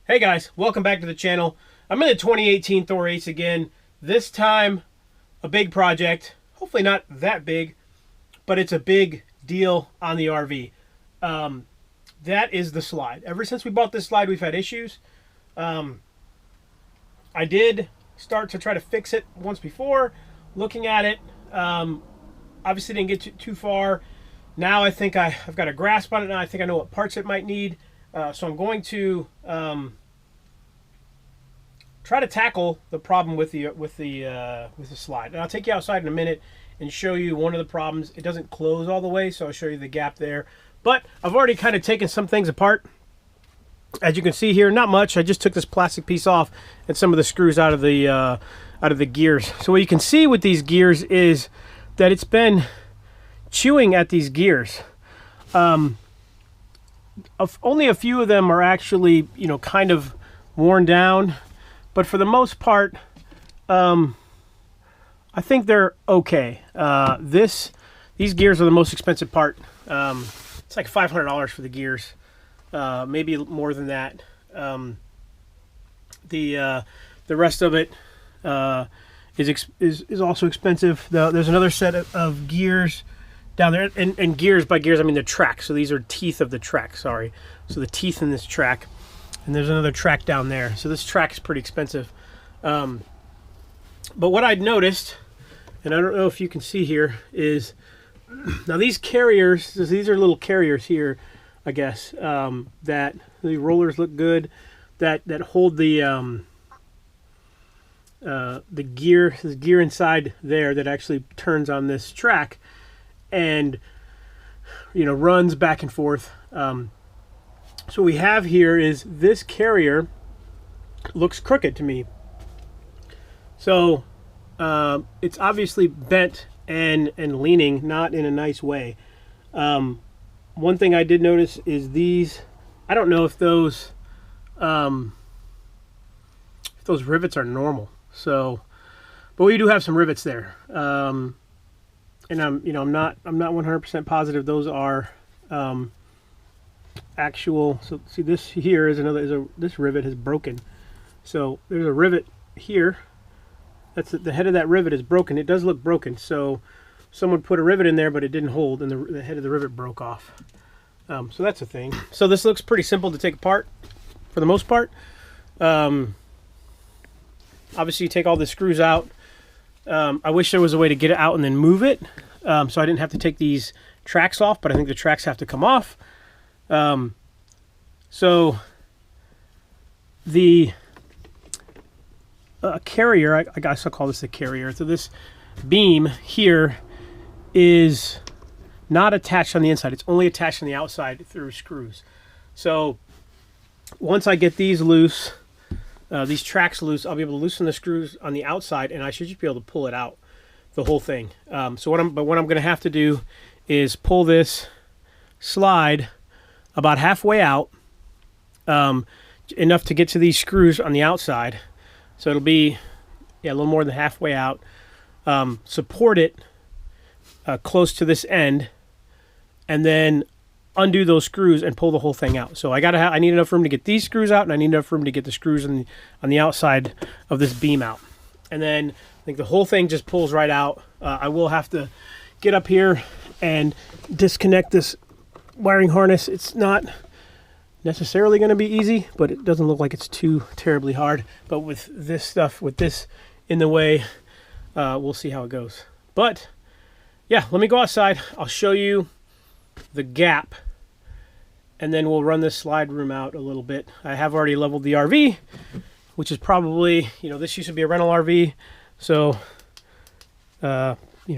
Hey guys, welcome back to the channel. I'm in the 2018 Thor A.C.E again. This time, a big project. Hopefully not that big, but it's a big deal on the RV. That is the slide. Ever since we bought this slide, we've had issues. I did start to try to fix it once before, looking at it. Obviously didn't get too far. Now I think I've got a grasp on it now. I think I know what parts it might need. So I'm going to try to tackle the problem with the slide. And I'll take you outside in a minute and show you one of the problems. It doesn't close all the way, so I'll show you the gap there. But I've already kind of taken some things apart. As you can see here, not much. I just took this plastic piece off and some of the screws out of the gears. So what you can see with these gears is that it's been chewing at these gears. Only a few of them are actually, kind of worn down, but for the most part, I think they're okay. These gears are the most expensive part. It's like $500 for the gears, maybe more than that. The rest of it is also expensive. There's another set of gears down there, and gears, by gears I mean the track. So these are teeth of the track, sorry. So the teeth in this track, and there's another track down there. So this track is pretty expensive. But what I'd noticed, and I don't know if you can see here, is now these carriers, these are little carriers here, I guess, that the rollers look good, that hold the gear inside there that actually turns on this track and runs back and forth. So what we have here is this carrier looks crooked to me. So it's obviously bent and leaning, not in a nice way. One thing I did notice is these, I don't know if those rivets are normal. So, but we do have some rivets there. And I'm not 100% positive those are actual. So see, this here is this rivet is broken. So there's a rivet here. That's the head of that rivet is broken. It does look broken. So someone put a rivet in there, but it didn't hold, and the head of the rivet broke off. So that's a thing. So this looks pretty simple to take apart for the most part. Obviously, you take all the screws out. I wish there was a way to get it out and then move it, so I didn't have to take these tracks off, but I think the tracks have to come off. So the carrier, I guess I'll call this the carrier. So this beam here is not attached on the inside. It's only attached on the outside through screws. So once I get these loose, these tracks loose, I'll be able to loosen the screws on the outside, and I should just be able to pull it out, the whole thing. So what I'm going to have to do is pull this slide about halfway out, enough to get to these screws on the outside. So it'll be a little more than halfway out. Support it close to this end, and then undo those screws and pull the whole thing out. So I need enough room to get these screws out, and I need enough room to get the screws on the outside of this beam out. And then I think the whole thing just pulls right out. I will have to get up here and disconnect this wiring harness. It's not necessarily going to be easy, but it doesn't look like it's too terribly hard. But with this in the way, we'll see how it goes. But yeah, let me go outside. I'll show you the gap, and then we'll run this slide room out a little bit. I have already leveled the RV, which is probably, this used to be a rental RV, so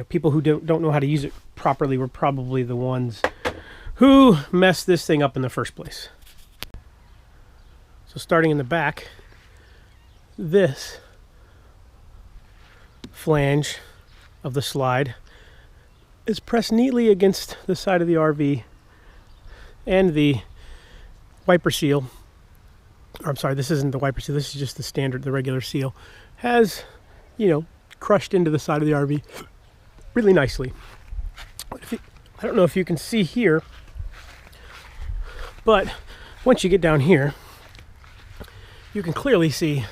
people who don't know how to use it properly were probably the ones who messed this thing up in the first place. So starting in the back, this flange of the slide is pressed neatly against the side of the RV, and the wiper seal, or I'm sorry, this isn't the wiper seal, this is just the regular seal, has, crushed into the side of the RV really nicely. I don't know if you can see here, but once you get down here, you can clearly see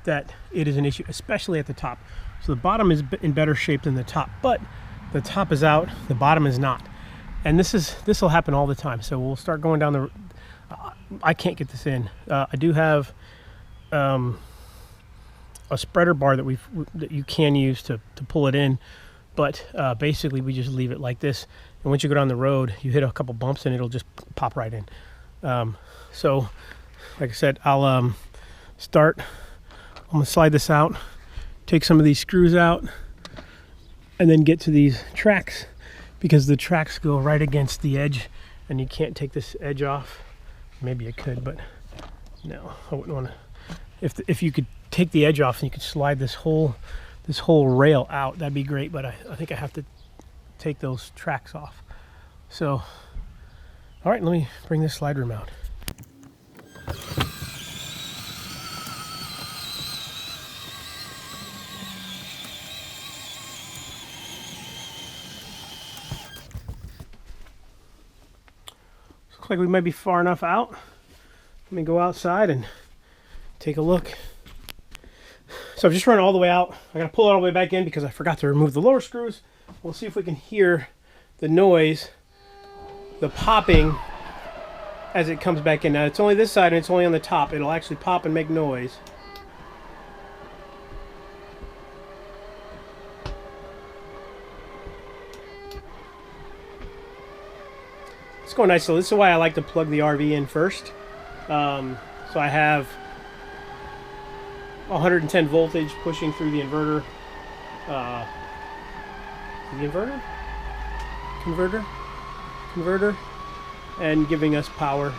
that it is an issue, especially at the top. So the bottom is in better shape than the top, but the top is out, the bottom is not. And this will happen all the time. So we'll start going down the, I can't get this in. I do have a spreader bar that you can use to pull it in, but basically we just leave it like this. And once you go down the road, you hit a couple bumps and it'll just pop right in. So like I said, I'm gonna slide this out, take some of these screws out, and then get to these tracks, because the tracks go right against the edge and you can't take this edge off. Maybe you could, but no, I wouldn't want to. If you could take the edge off and you could slide this whole rail out, that'd be great, but I think I have to take those tracks off. So, all right, let me bring this slide room out. Looks like we might be far enough out. Let me go outside and take a look. So I've just run all the way out. I gotta pull it all the way back in because I forgot to remove the lower screws. We'll see if we can hear the noise, the popping as it comes back in. Now it's only this side and it's only on the top. It'll actually pop and make noise. It's going nice. So this is why I like to plug the RV in first. So I have 110 voltage pushing through the inverter. Converter, and giving us power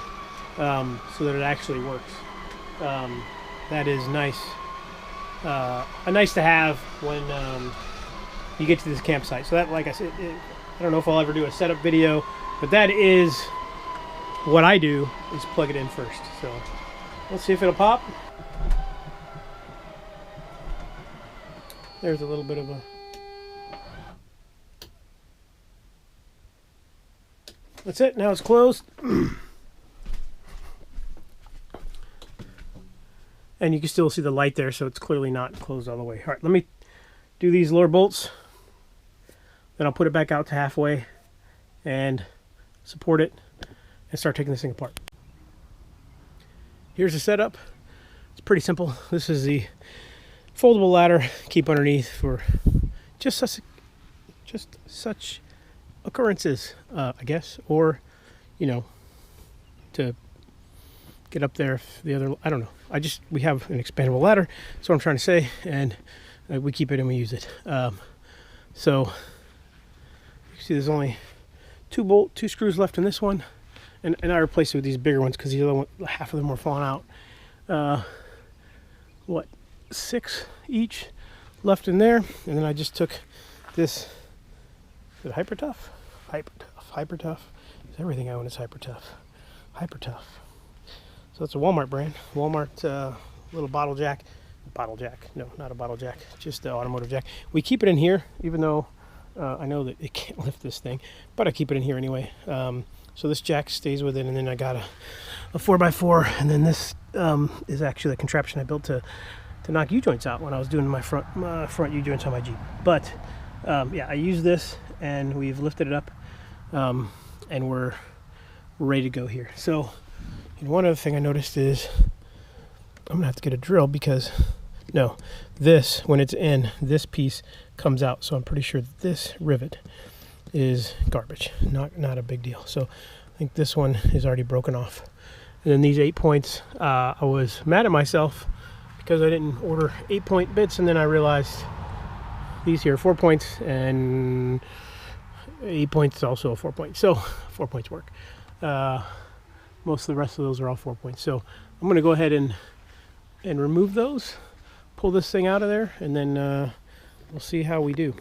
so that it actually works. That is nice. Nice to have when you get to this campsite. So that, like I said, I don't know if I'll ever do a setup video, but that is what I do, is plug it in first. So let's see if it'll pop. There's a little bit of a... That's it. Now it's closed. And you can still see the light there, so it's clearly not closed all the way. All right, let me do these lower bolts. Then I'll put it back out to halfway and support it and start taking this thing apart. Here's the setup. It's pretty simple. This is the foldable ladder, keep underneath for just such occurrences, I guess, or, you know, to get up there if the other, I don't know. We have an expandable ladder, that's what I'm trying to say, and we keep it and we use it. So you can see there's only two screws left in this one, and I replaced it with these bigger ones because the other one, half of them were falling out. What, 6 each left in there, and then I just took this. Is it Hyper Tough? Hyper Tough. Everything I own is Hyper Tough. So it's a Walmart brand. Walmart little bottle jack. No, not a bottle jack. Just the automotive jack. We keep it in here, even though I know that it can't lift this thing, but I keep it in here anyway. So this jack stays with it, and then I got a 4x4, and then this is actually the contraption I built to knock U-joints out when I was doing my front U-joints on my Jeep. But yeah, I use this, and we've lifted it up, and we're ready to go here. So, and one other thing I noticed is I'm gonna have to get a drill because this, when it's in, this piece comes out. So I'm pretty sure this rivet is garbage, not a big deal. So I think this one is already broken off. And then these 8 points, I was mad at myself because I didn't order 8-point bits, and then I realized these here are 4 points, and 8 points is also a 4 point. So 4 points work. Most of the rest of those are all 4 points. So I'm going to go ahead and remove those, pull this thing out of there, and then we'll see how we do.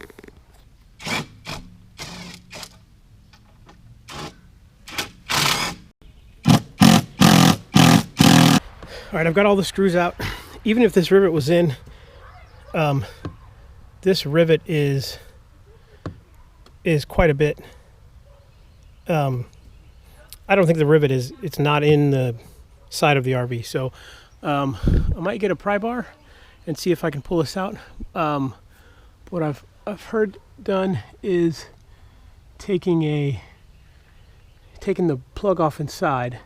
All right, I've got all the screws out. Even if this rivet was in, this rivet is quite a bit. I don't think the rivet it's not in the side of the RV. So I might get a pry bar and see if I can pull this out. What I've heard done is taking the plug off inside,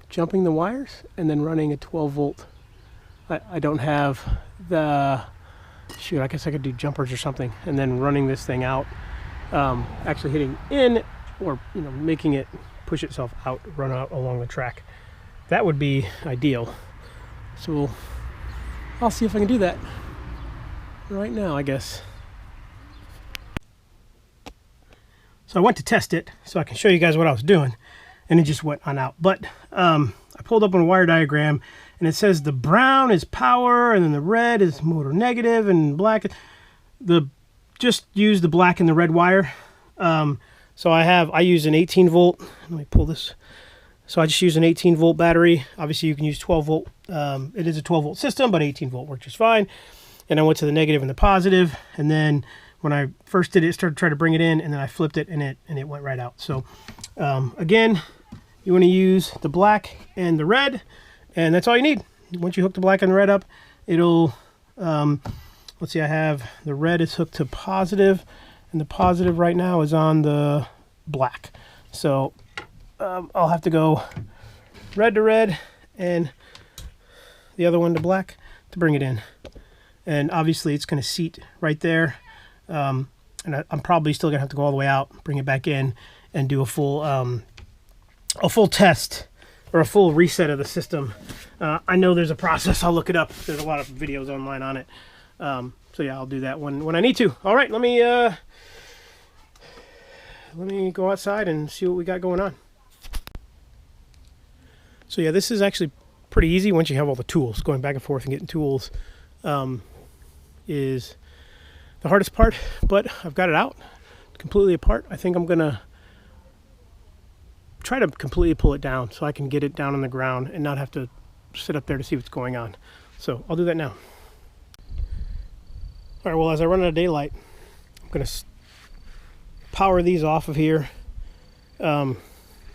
jumping the wires, and then running a 12 volt. I don't have the, shoot, I guess I could do jumpers or something, and then running this thing out, actually hitting in, or making it push itself out, run out along the track. That would be ideal. So I'll see if I can do that right now, I guess. So I went to test it so I can show you guys what I was doing, and it just went on out. But I pulled up on a wire diagram, and it says the brown is power, and then the red is motor negative, and black. Just use the black and the red wire. So I use an 18 volt. Let me pull this. So I just use an 18 volt battery. Obviously you can use 12 volt. It is a 12 volt system, but 18 volt works just fine. And I went to the negative and the positive, and then when I first did it, started trying to bring it in, and then I flipped it, and it went right out. So again, you want to use the black and the red, and that's all you need. Once you hook the black and the red up, it'll let's see, I have the red is hooked to positive, and the positive right now is on the black. So I'll have to go red to red and the other one to black to bring it in. And obviously it's going to seat right there. And I'm probably still going to have to go all the way out, bring it back in, and do a full test, or a full reset of the system. I know there's a process. I'll look it up. There's a lot of videos online on it. So yeah, I'll do that when I need to. All right, let me go outside and see what we got going on. So yeah, this is actually pretty easy once you have all the tools. Going back and forth and getting tools is the hardest part, but I've got it out completely apart. I think I'm gonna try to completely pull it down so I can get it down on the ground and not have to sit up there to see what's going on. So I'll do that now. All right, well, as I run out of daylight, I'm gonna power these off of here. The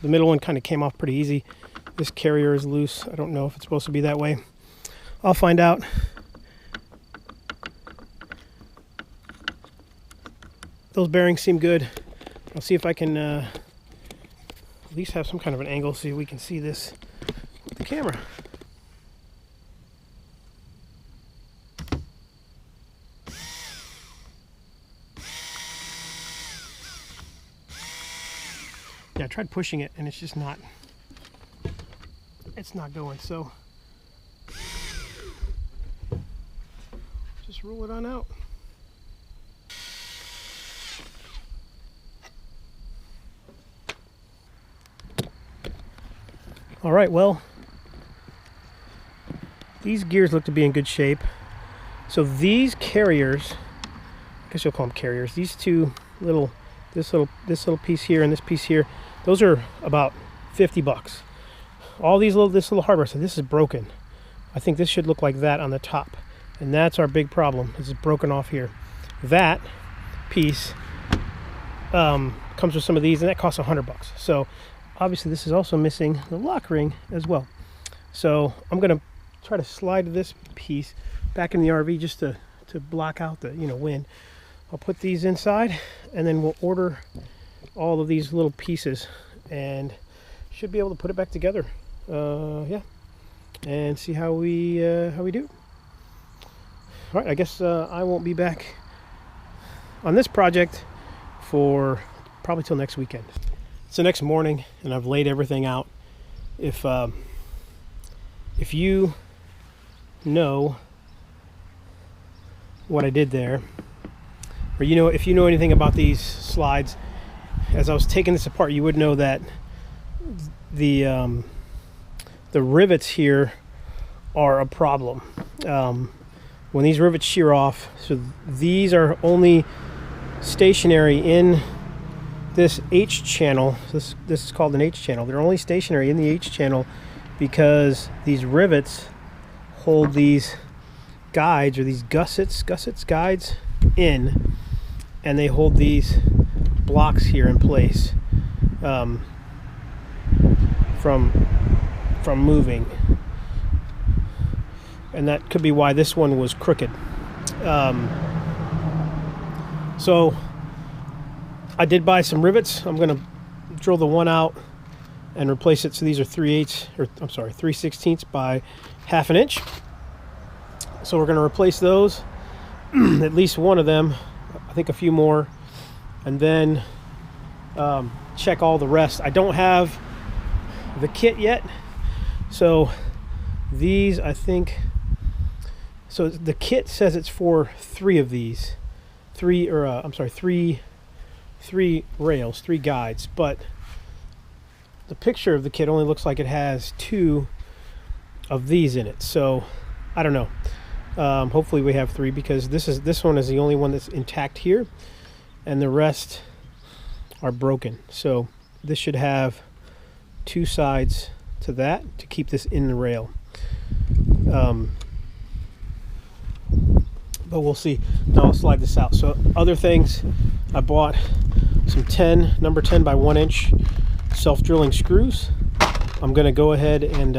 middle one kind of came off pretty easy. This carrier is loose. I don't know if it's supposed to be that way. I'll find out. Those bearings seem good. I'll see if I can at least have some kind of an angle so we can see this with the camera. Yeah, I tried pushing it and it's just not going, so just roll it on out. All right, well, these gears look to be in good shape. So these carriers, I guess you'll call them carriers, these two little, this little piece here and this piece here, those are about 50 bucks. All these this little hardware, so this is broken. I think this should look like that on the top. And that's our big problem, is it's broken off here. That piece comes with some of these, and that costs 100 bucks. So obviously this is also missing the lock ring as well. So I'm gonna try to slide this piece back in the RV just to block out the wind. I'll put these inside, and then we'll order all of these little pieces and should be able to put it back together. Yeah, and see how we do. All right, I guess I won't be back on this project for probably till next weekend. It's the next morning, and I've laid everything out. If you know what I did there, or if you know anything about these slides, as I was taking this apart, you would know that the rivets here are a problem. When these rivets shear off, so these are only stationary in this H channel. This is called an H channel. They're only stationary in the H channel because these rivets hold these guides, or these gussets guides in, and they hold these blocks here in place from moving. and that could be why this one was crooked. So I did buy some rivets. I'm going to drill the one out and replace it. So these are 3/16 by 1/2 inch. So we're going to replace those, at least one of them, I think a few more, and then check all the rest. I don't have the kit yet, so these, I think, so the kit says it's for 3 of these, three rails, 3 guides, but the picture of the kit only looks like it has 2 of these in it. So I don't know. Hopefully we have 3, because this one is the only one that's intact here, and the rest are broken. So this should have 2 sides to that to keep this in the rail. But we'll see. Now I'll slide this out. So other things, I bought some number 10 by 1 inch self-drilling screws. I'm going to go ahead and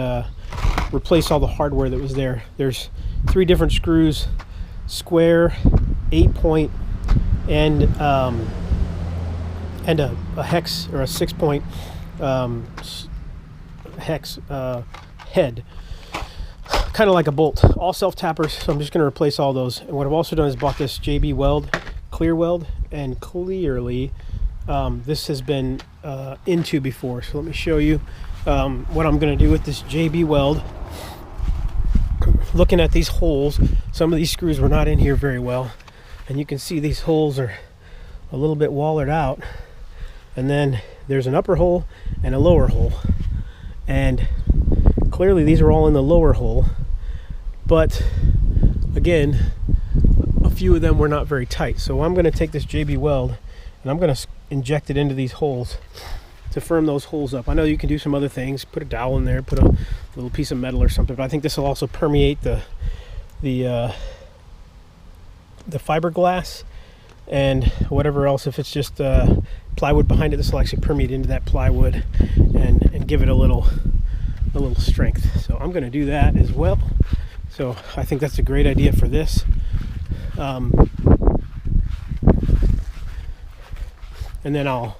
replace all the hardware that was there. There's 3 different screws, square, 8-point, and a hex or a 6-point hex head, kind of like a bolt. All self-tappers, so I'm just going to replace all those. And what I've also done is bought this JB Weld, clear weld, and clearly this has been into before. So let me show you what I'm going to do with this JB Weld. Looking at these holes, some of these screws were not in here very well, and you can see these holes are a little bit wallered out, and then there's an upper hole and a lower hole, and clearly these are all in the lower hole, but again, a few of them were not very tight. So I'm going to take this JB Weld and I'm going to inject it into these holes to firm those holes up. I know you can do some other things, put a dowel in there, put a little piece of metal or something, but I think this will also permeate the fiberglass and whatever else. If it's just plywood behind it, this will actually permeate into that plywood and give it a little strength. So I'm going to do that as well. So I think that's a great idea for this. And then I'll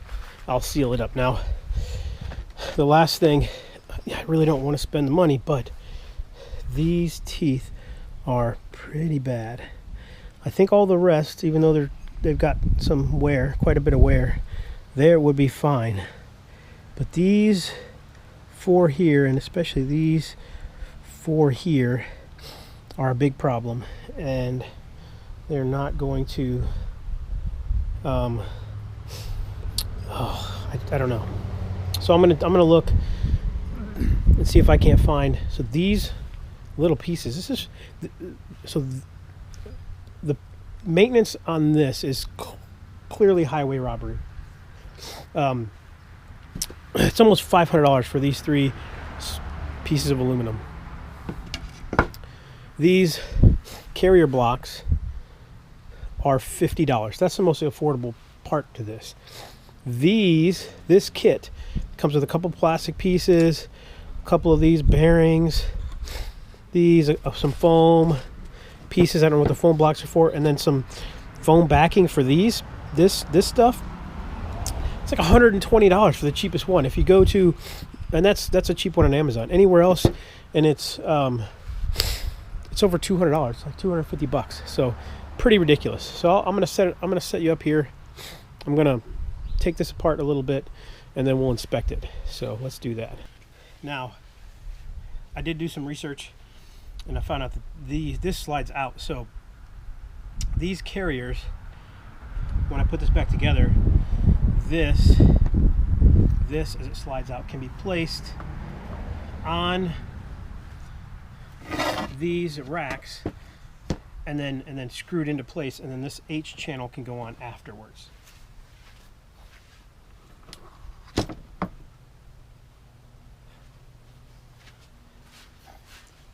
seal it up. Now, the last thing, I really don't want to spend the money, but these teeth are pretty bad. I think all the rest, even though they've got some wear, quite a bit of wear, there would be fine. But these 4 here, and especially these 4 here, are a big problem, and they're not going to I don't know. So I'm gonna look and see if I can't find. So these little pieces. This is the maintenance on this is clearly highway robbery. It's almost $500 for these 3 pieces of aluminum. These carrier blocks are $50. That's the most affordable part to this. This kit comes with a couple plastic pieces, a couple of these bearings, these some foam pieces. I don't know what the foam blocks are for, and then some foam backing for this stuff. It's like $120 for the cheapest one. If you go to, and that's a cheap one on Amazon. Anywhere else, and it's over $200, like $250. So pretty ridiculous. So I'm gonna set you up here. I'm gonna take this apart a little bit, and then we'll inspect it. So let's do that. Now, I did do some research, and I found out that this slides out. So these carriers, when I put this back together, this as it slides out can be placed on these racks and then screwed into place, and then this H channel can go on afterwards.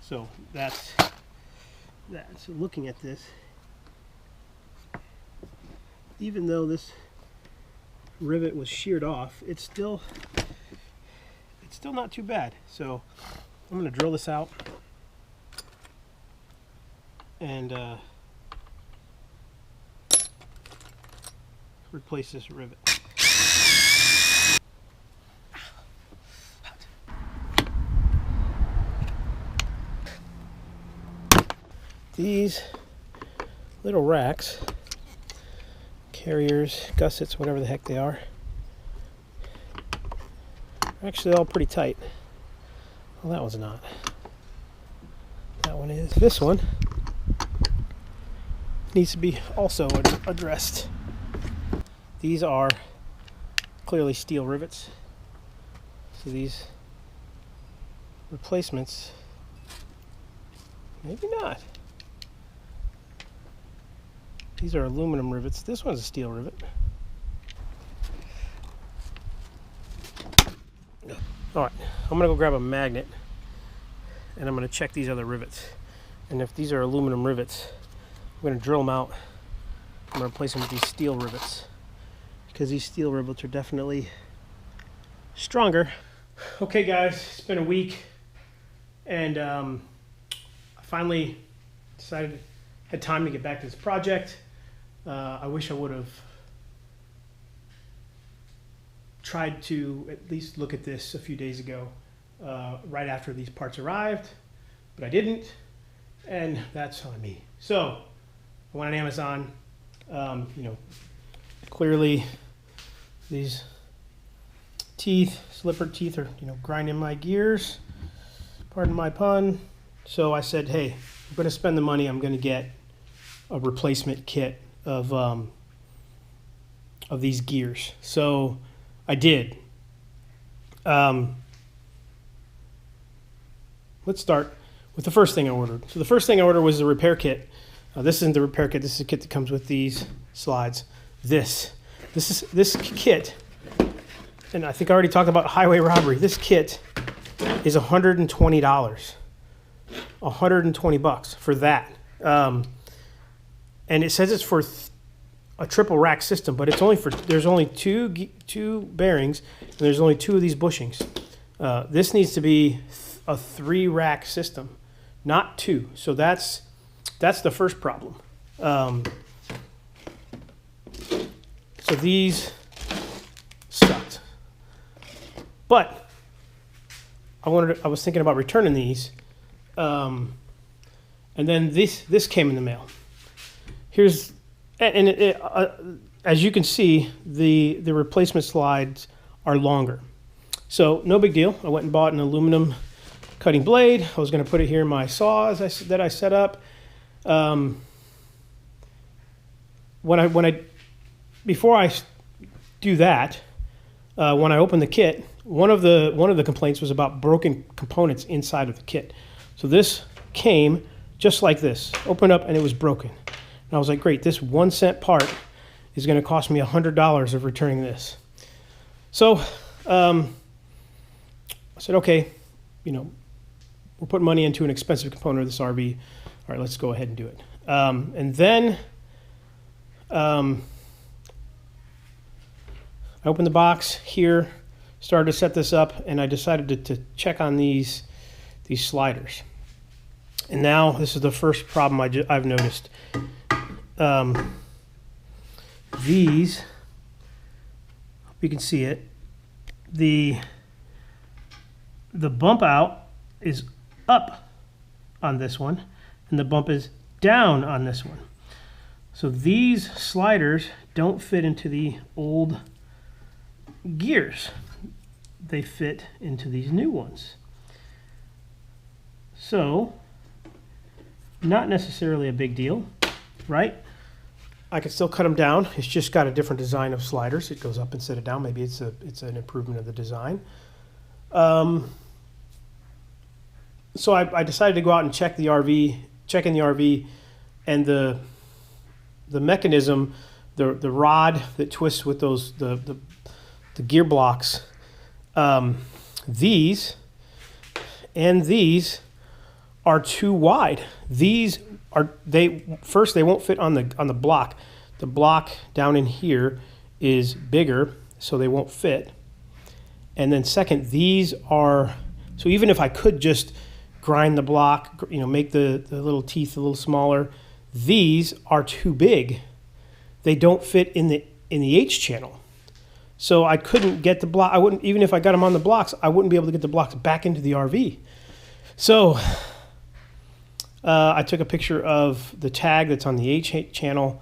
So that's that. So looking at this, even though this rivet was sheared off, it's still not too bad. So I'm going to drill this out. and replace this rivet. These little racks, carriers, gussets, whatever the heck they are actually all pretty tight. Well, that one's not. That one is. This one needs to be also addressed. These are clearly steel rivets. So these replacements, maybe not. These are aluminum rivets. This one's a steel rivet. All right, I'm gonna go grab a magnet and I'm gonna check these other rivets. And if these are aluminum rivets, I'm gonna drill them out. I'm gonna replace them with these steel rivets because these steel rivets are definitely stronger. Okay guys, it's been a week and I finally had time to get back to this project. I wish I would have tried to at least look at this a few days ago, right after these parts arrived, but I didn't, and that's on me. So I went on Amazon. You know, clearly these teeth, slipper teeth, are grinding my gears. Pardon my pun. So I said, hey, I'm going to spend the money. I'm going to get a replacement kit of these gears. So I did. Let's start with the first thing I ordered. So the first thing I ordered was the repair kit. This isn't the repair kit. This is a kit that comes with these slides. This kit, and I think I already talked about highway robbery. This kit is $120. $120 for that. And it says it's for a triple rack system, but it's only for, there's only two bearings, and there's only 2 of these bushings. This needs to be a 3 rack system, not 2. So that's the first problem. So these sucked, but I was thinking about returning these, and then this came in the mail. Here's, and as you can see, the replacement slides are longer. So no big deal. I went and bought an aluminum cutting blade. I was going to put it here in my saw that I set up. Before I do that, when I opened the kit, one of the complaints was about broken components inside of the kit. So this came just like this, opened up and it was broken. And I was like, great, this 1 cent part is going to cost me $100 of returning this. So I said, okay, we're putting money into an expensive component of this RV. All right, let's go ahead and do it. And then I opened the box here, started to set this up, and I decided to check on these sliders. And now this is the first problem I've noticed. These, hope you can see it, the bump out is up on this one, and the bump is down on this one. So these sliders don't fit into the old gears. They fit into these new ones. So, not necessarily a big deal, right? I can still cut them down. It's just got a different design of sliders. It goes up instead of down. Maybe it's an improvement of the design. So I decided to go out and check in the RV, and the mechanism, the rod that twists with those the gear blocks, these and these are too wide. They won't fit on the block. The block down in here is bigger, so they won't fit. And then second, these are, so even if I could just grind the block, you know, make the little teeth a little smaller. These are too big. They don't fit in the H channel. So I couldn't get the block. I wouldn't, even if I got them on the blocks, I wouldn't be able to get the blocks back into the RV. So I took a picture of the tag that's on the H channel,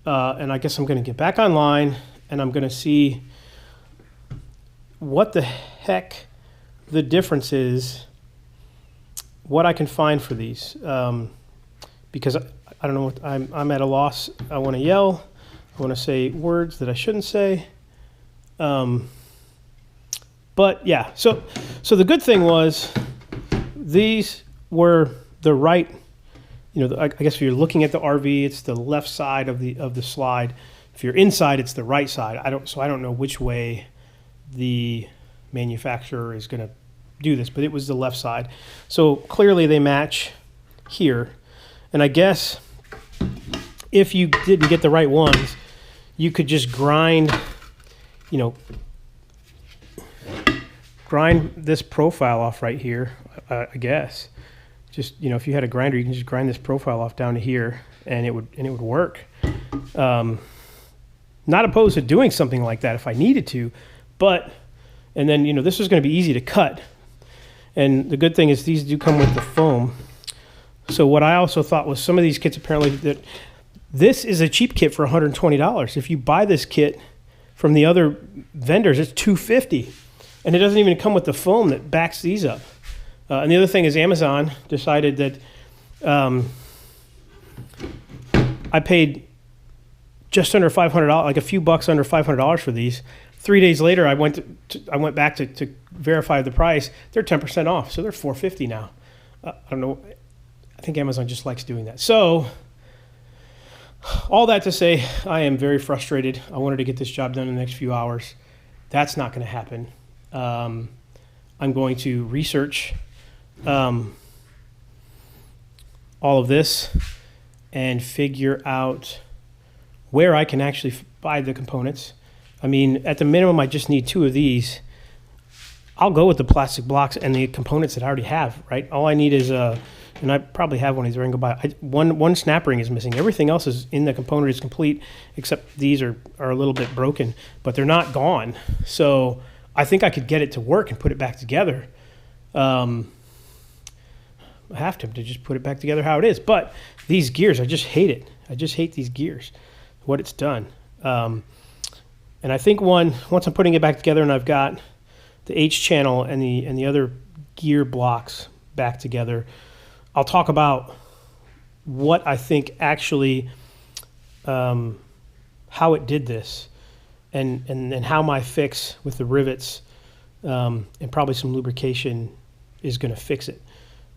and I guess I'm going to get back online and I'm going to see what the heck the difference is, what I can find for these, because I don't know what I'm at a loss. I want to yell. I want to say words that I shouldn't say. But yeah, so the good thing was these were the right, you know, I guess if you're looking at the RV, it's the left side of the slide. If you're inside, it's the right side. I don't know which way the manufacturer is going to do this, but it was the left side. So clearly they match here. And I guess if you didn't get the right ones, you could just grind, you know, grind this profile off right here, I guess. Just, you know, if you had a grinder, you can just grind this profile off down to here, and it would work. Not opposed to doing something like that if I needed to, but, and then, you know, this is going to be easy to cut. And the good thing is these do come with the foam. So what I also thought was some of these kits, apparently, that this is a cheap kit for $120. If you buy this kit from the other vendors, it's $250, and it doesn't even come with the foam that backs these up. And the other thing is Amazon decided that I paid just under $500, like a few bucks under $500 for these. 3 days later, I went back to verify the price. They're 10% off, so they're $450 now. I don't know. I think Amazon just likes doing that. So all that to say, I am very frustrated. I wanted to get this job done in the next few hours. That's not going to happen. I'm going to research all of this and figure out where I can actually buy the components. I mean, at the minimum, I just need 2 of these. I'll go with the plastic blocks and the components that I already have, right? All I need is and I probably have one of these. I can go buy. One snap ring is missing. Everything else is in the component is complete, except these are a little bit broken, but they're not gone. So I think I could get it to work and put it back together. I have to just put it back together how it is. But these gears, I just hate it. I just hate these gears, what it's done. And I think once I'm putting it back together and I've got the H channel and the other gear blocks back together, I'll talk about what I think actually, how it did this, and how my fix with the rivets and probably some lubrication is going to fix it.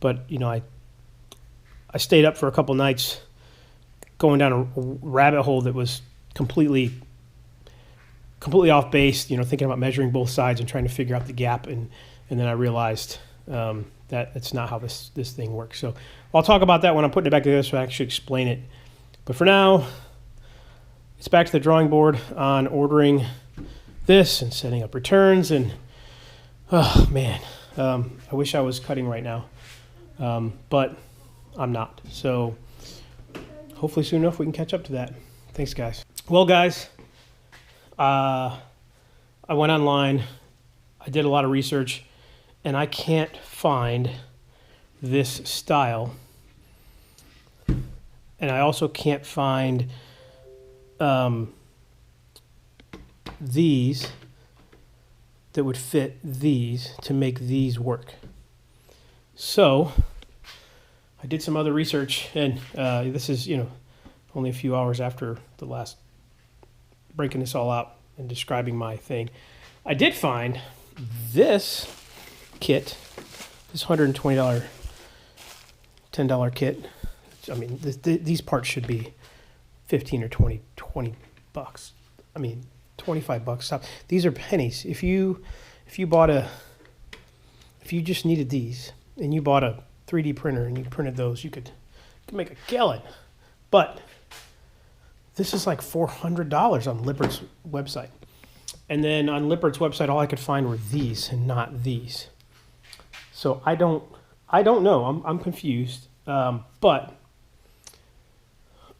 But you know, I stayed up for a couple nights going down a rabbit hole that was completely off base, you know, thinking about measuring both sides and trying to figure out the gap, and then I realized that it's not how this thing works. So I'll talk about that when I'm putting it back together, so I actually explain it. But for now, it's back to the drawing board on ordering this and setting up returns, and oh man, I wish I was cutting right now, but I'm not. So hopefully soon enough we can catch up to that. Thanks, guys. Well, guys, I went online, I did a lot of research, and I can't find this style. And I also can't find these that would fit these to make these work. So I did some other research, and this is, you know, only a few hours after the last breaking this all out and describing my thing. I did find this kit, this $120 $10 kit. I mean, these parts should be 15 or 20 bucks. I mean, 25 bucks. Stop. These are pennies. If you just needed these and you bought a 3D printer and you printed those, you could make a killing. But this is like $400 on Lippert's website. And then on Lippert's website, all I could find were these and not these. So I don't I don't know. I'm confused. But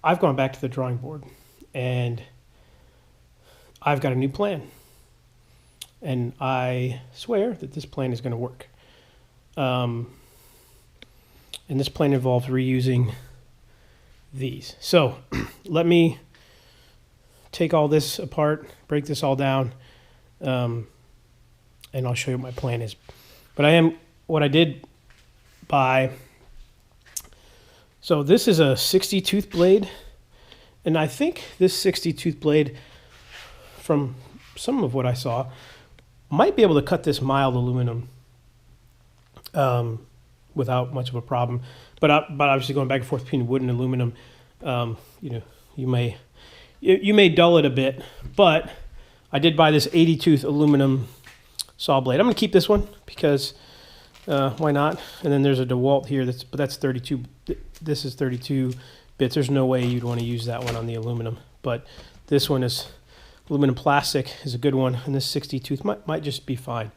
I've gone back to the drawing board, and I've got a new plan. And I swear that this plan is going to work. And this plan involves reusing these. So let me take all this apart, break this all down, and I'll show you what my plan is. But what I did buy, so this is a 60 tooth blade, and I think this 60 tooth blade, from some of what I saw, might be able to cut this mild aluminum without much of a problem. But obviously going back and forth between wood and aluminum, you may dull it a bit. But I did buy this 80 tooth aluminum saw blade. I'm going to keep this one because why not? And then there's a DeWalt here but that's 32. This is 32 bits. There's no way you'd want to use that one on the aluminum. But this one is aluminum plastic, is a good one, and this 60 tooth might just be fine.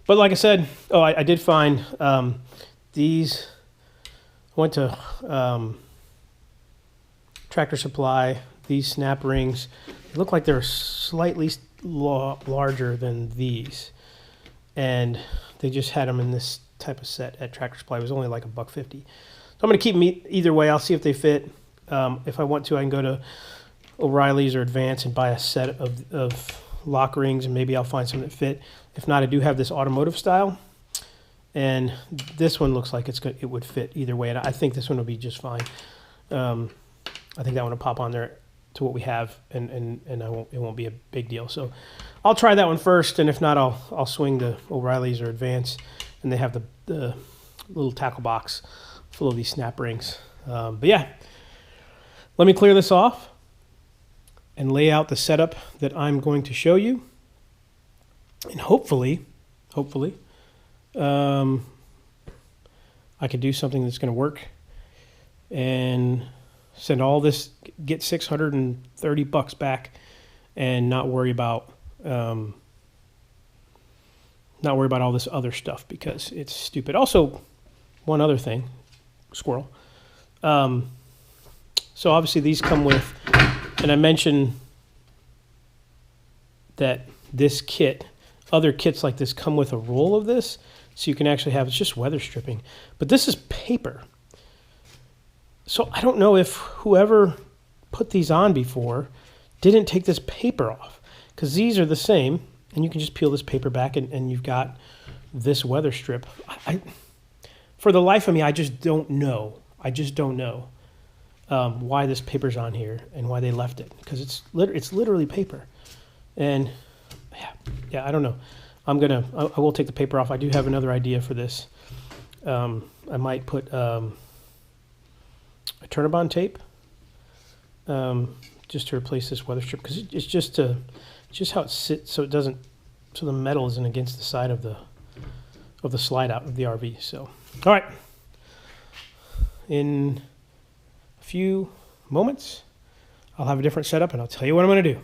But like I said, I did find these. I went to Tractor Supply. These snap rings, they look like they're slightly larger than these, and they just had them in this type of set at Tractor Supply. It was only like $1.50. So I'm going to keep them either way. I'll see if they fit. If I want to, I can go to O'Reilly's or Advance and buy a set of lock rings, and maybe I'll find some that fit. If not, I do have this automotive style, and this one looks like it would fit either way, and I think this one will be just fine. I think that one will pop on there to what we have, and it won't be a big deal. So I'll try that one first, and if not, I'll swing to O'Reilly's or Advance, and they have the little tackle box full of these snap rings. But yeah, let me clear this off and lay out the setup that I'm going to show you, and hopefully, I can do something that's going to work and send all this, get $630 back, and not worry about all this other stuff because it's stupid. Also, one other thing, squirrel. So obviously these come with, and I mentioned that this kit, other kits like this come with a roll of this, so you can actually have, it's just weather stripping, but this is paper. So I don't know if whoever put these on before didn't take this paper off, because these are the same, and you can just peel this paper back and you've got this weather strip. For the life of me, I just don't know. Why this paper's on here and why they left it, because it's literally paper. And yeah, I don't know. I will take the paper off. I do have another idea for this. I might put a Turnabond tape just to replace this weather strip, because it's just how it sits, so the metal isn't against the side of the slide out of the RV. So all right, in a few moments I'll have a different setup and I'll tell you what I'm going to do.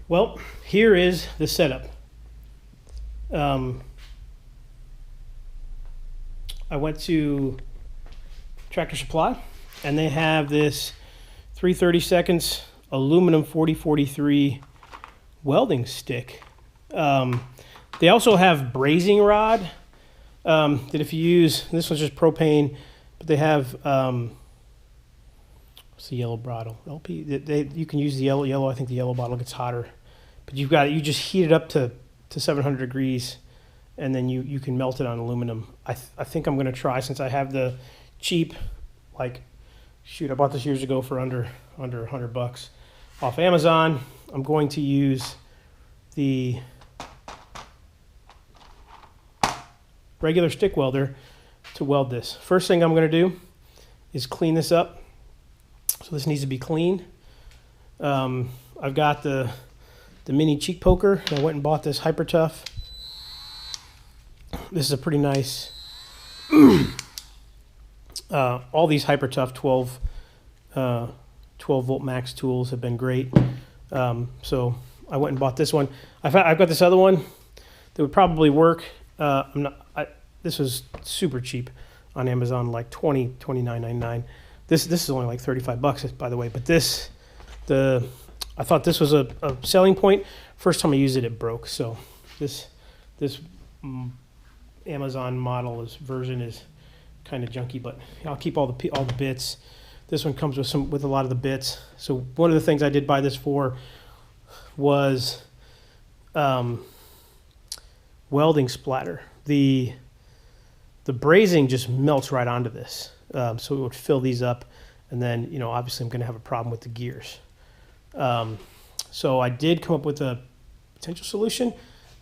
Well, here is the setup. I went to Tractor Supply, and they have this 3/32 aluminum 4043 welding stick. They also have brazing rod that if you use, this one's just propane, but they have what's the yellow bottle? LP. You can use the yellow. I think the yellow bottle gets hotter, but you just heat it up to 700 degrees, and then you can melt it on aluminum. I think I'm going to try, since I have the cheap, I bought this years ago for under $100 off Amazon. I'm going to use the regular stick welder to weld this. First thing I'm going to do is clean this up. So this needs to be cleaned. I've got the mini cheek poker. I went and bought this Hyper Tough. This is a pretty nice. All these Hyper Tough 12 volt max tools have been great. So I went and bought this one. I've got this other one that would probably work. this was super cheap on Amazon, like $29.99. This is only like $35, by the way. But I thought this was a selling point. First time I used it, it broke. So this Amazon model version is kind of junky, but I'll keep all the bits. This one comes with a lot of the bits. So one of the things I did buy this for was welding splatter. The brazing just melts right onto this, so it would fill these up, and then obviously I'm going to have a problem with the gears. So I did come up with a potential solution.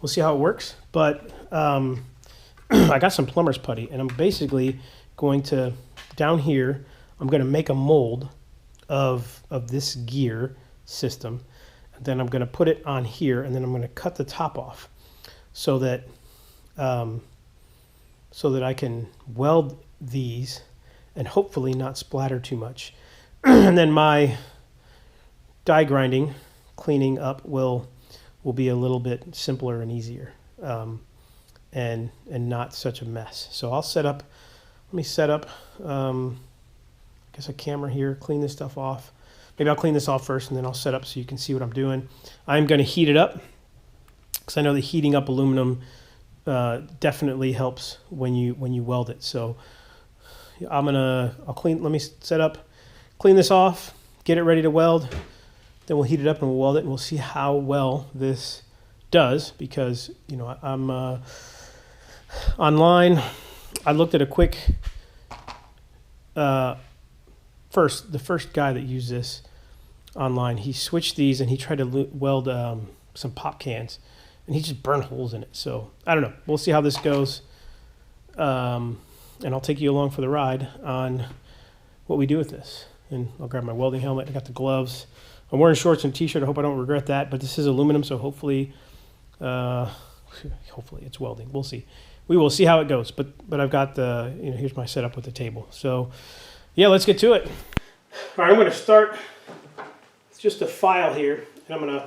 We'll see how it works, but I got some plumber's putty, and I'm basically going to, down here, I'm going to make a mold of this gear system, and then I'm going to put it on here, and then I'm going to cut the top off so that I can weld these and hopefully not splatter too much. And then my die grinding, cleaning up will be a little bit simpler and easier, and not such a mess. So I'll set up, let me set up, I guess a camera here, clean this stuff off. Maybe I'll clean this off first, and then I'll set up so you can see what I'm doing. I'm going to heat it up, because I know that heating up aluminum definitely helps when you weld it. So let me set up, clean this off, get it ready to weld. Then we'll heat it up and we'll weld it, and we'll see how well this does, because I'm online. I looked at a quick the first guy that used this online, he switched these and he tried to weld some pop cans, and he just burned holes in it. So I don't know. We'll see how this goes, and I'll take you along for the ride on what we do with this. And I'll grab my welding helmet. I got the gloves. I'm wearing shorts and a t-shirt. I hope I don't regret that, but this is aluminum, so hopefully it's welding. We'll see. We will see how it goes, but I've got the, here's my setup with the table. So yeah, let's get to it. All right, I'm going to start. It's just a file here, and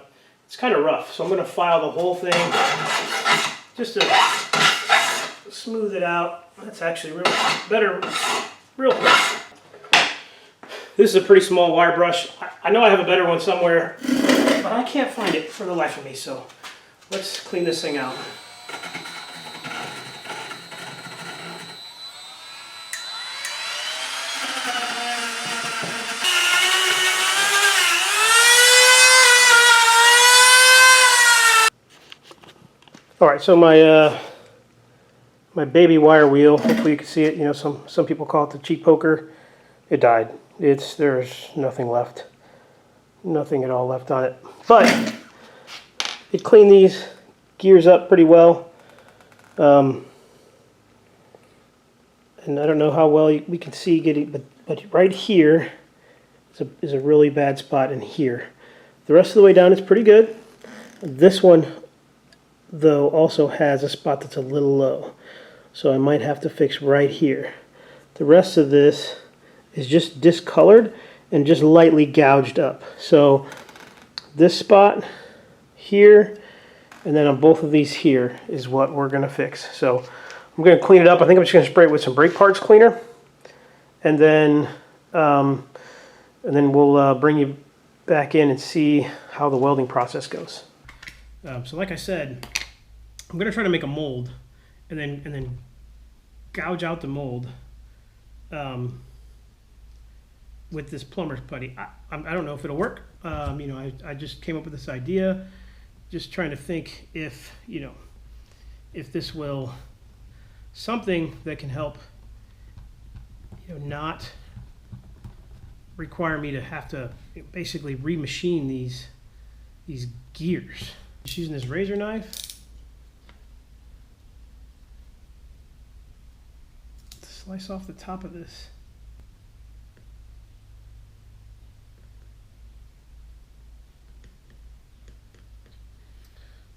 it's kind of rough, so I'm going to file the whole thing just to smooth it out. That's actually better real quick. This is a pretty small wire brush. I know I have a better one somewhere, but I can't find it for the life of me, so let's clean this thing out. All right, so my baby wire wheel, hopefully you can see it. Some people call it the cheek poker. It died. There's nothing left. Nothing at all left on it. But it cleaned these gears up pretty well. And I don't know how well we can see getting, but right here is a really bad spot in here. The rest of the way down is pretty good. This one, though, also has a spot that's a little low. So I might have to fix right here. The rest of this is just discolored and just lightly gouged up. So this spot here, and then on both of these here is what we're going to fix. So I'm going to clean it up. I think I'm just going to spray it with some brake parts cleaner, and then we'll bring you back in and see how the welding process goes. So like I said, I'm going to try to make a mold, and then gouge out the mold with this plumber's putty. I don't know if it'll work. I just came up with this idea, just trying to think if this will, something that can help, not require me to have to basically remachine these gears. Just using this razor knife. Slice off the top of this.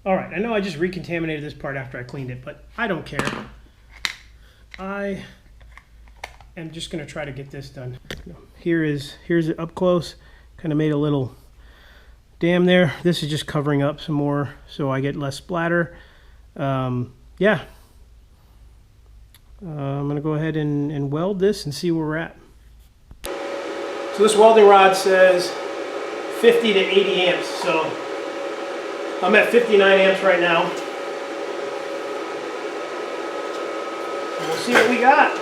All right, I know I just recontaminated this part after I cleaned it, but I don't care. I am just going to try to get this done. Here's it up close. Kind of made a little dam there. This is just covering up some more so I get less splatter. Yeah. I'm going to go ahead and weld this and see where we're at. So this welding rod says 50 to 80 amps, so I'm at 59 amps right now. And we'll see what we got.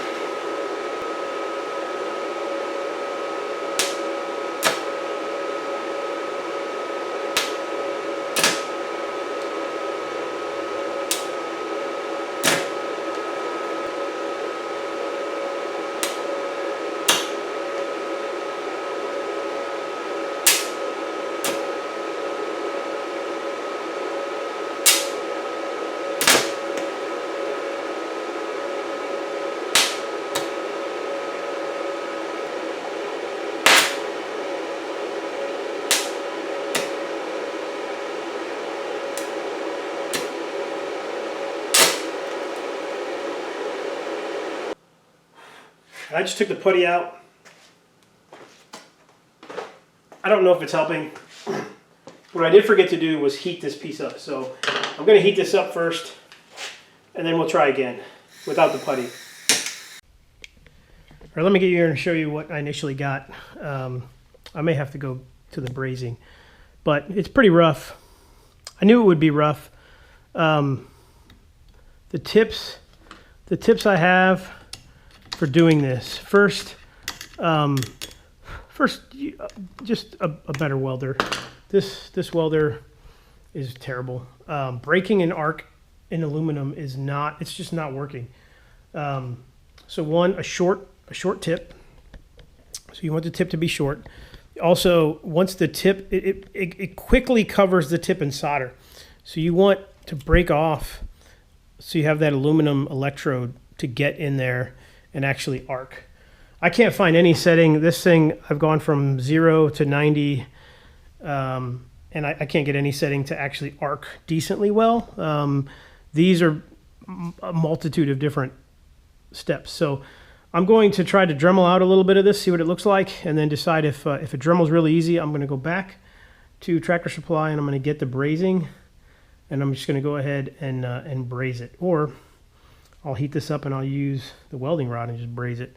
I just took the putty out. I don't know if it's helping. What I did forget to do was heat this piece up. So I'm going to heat this up first, and then we'll try again without the putty. All right, let me get you here and show you what I initially got. I may have to go to the brazing, but it's pretty rough. I knew it would be rough. The tips I have for doing this. First, just a better welder. This welder is terrible. Breaking an arc in aluminum is not. It's just not working. So one, a short tip. So you want the tip to be short. Also, once the tip, it quickly covers the tip in solder. So you want to break off so you have that aluminum electrode to get in there and actually arc. I can't find any setting. This thing, I've gone from 0 to 90, and I can't get any setting to actually arc decently well. These are a multitude of different steps. So I'm going to try to Dremel out a little bit of this, see what it looks like, and then decide if a Dremel's really easy, I'm going to go back to Tractor Supply and I'm going to get the brazing, and I'm just going to go ahead and braze it. Or I'll heat this up and I'll use the welding rod and just braze it.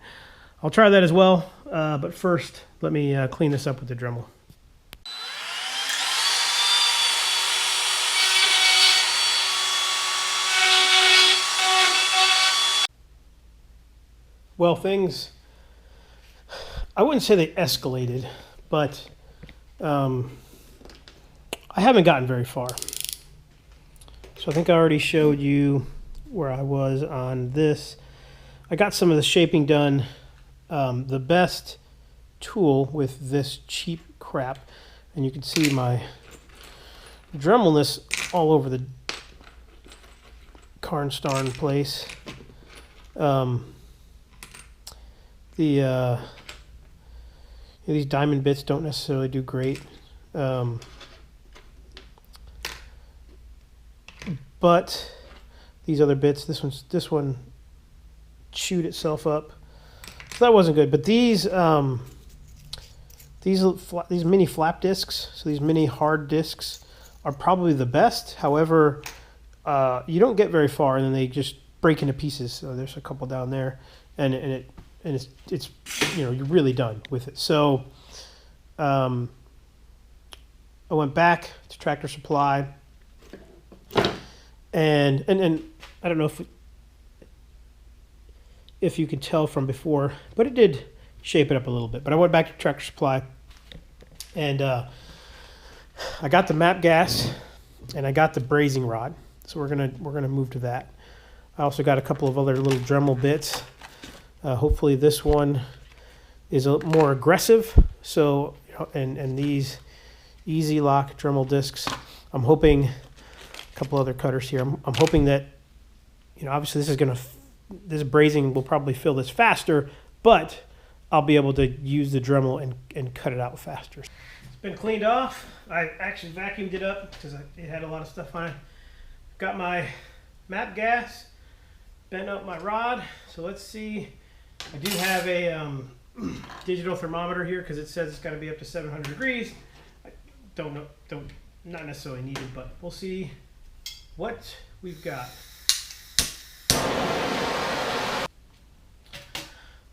I'll try that as well, but first let me clean this up with the Dremel. Well, things, I wouldn't say they escalated, but I haven't gotten very far. So I think I already showed you where I was on this. I got some of the shaping done. The best tool with this cheap crap, and you can see my Dremelness all over the Karnstarn place. These diamond bits don't necessarily do great, but these other bits, this one chewed itself up, so that wasn't good. But these mini flap discs, so these mini hard discs, are probably the best. However, you don't get very far, and then they just break into pieces. So there's a couple down there, and it's you know, you're really done with it. So I went back to Tractor Supply, and I don't know if you can tell from before, but it did shape it up a little bit. But I went back to Tractor Supply, and I got the map gas and I got the brazing rod. So we're gonna move to that. I also got a couple of other little Dremel bits. Hopefully this one is a more aggressive. So, you know, and these easy lock Dremel discs. I'm hoping a couple other cutters here. I'm hoping that, you know, obviously this brazing will probably fill this faster, but I'll be able to use the Dremel and cut it out faster. It's been cleaned off. I actually vacuumed it up because it had a lot of stuff on it. Got my map gas, bent up my rod. So let's see. I do have a digital thermometer here because it says it's got to be up to 700 degrees. I don't know, not necessarily needed, but we'll see what we've got.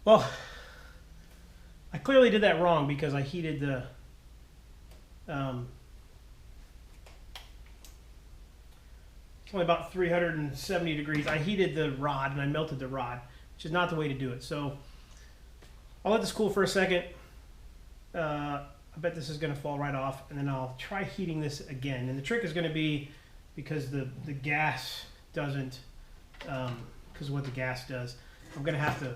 Well, I clearly did that wrong because I heated the it's only about 370 degrees. I heated the rod and I melted the rod, which is not the way to do it. So I'll let this cool for a second. I bet this is going to fall right off, and then I'll try heating this again. And the trick is going to be, because the gas doesn't, because of what the gas does, I'm going to have to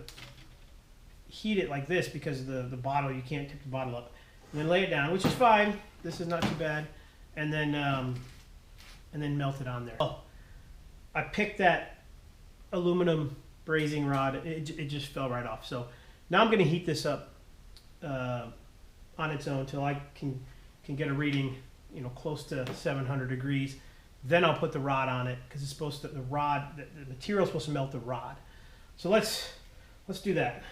heat it like this because the bottle, you can't tip the bottle up. And then lay it down, which is fine. This is not too bad. And then melt it on there. Oh, I picked that aluminum brazing rod. It just fell right off. So now I'm going to heat this up on its own until I can get a reading, you know, close to 700 degrees. Then I'll put the rod on it because it's supposed to, the material is supposed to melt the rod. So let's do that.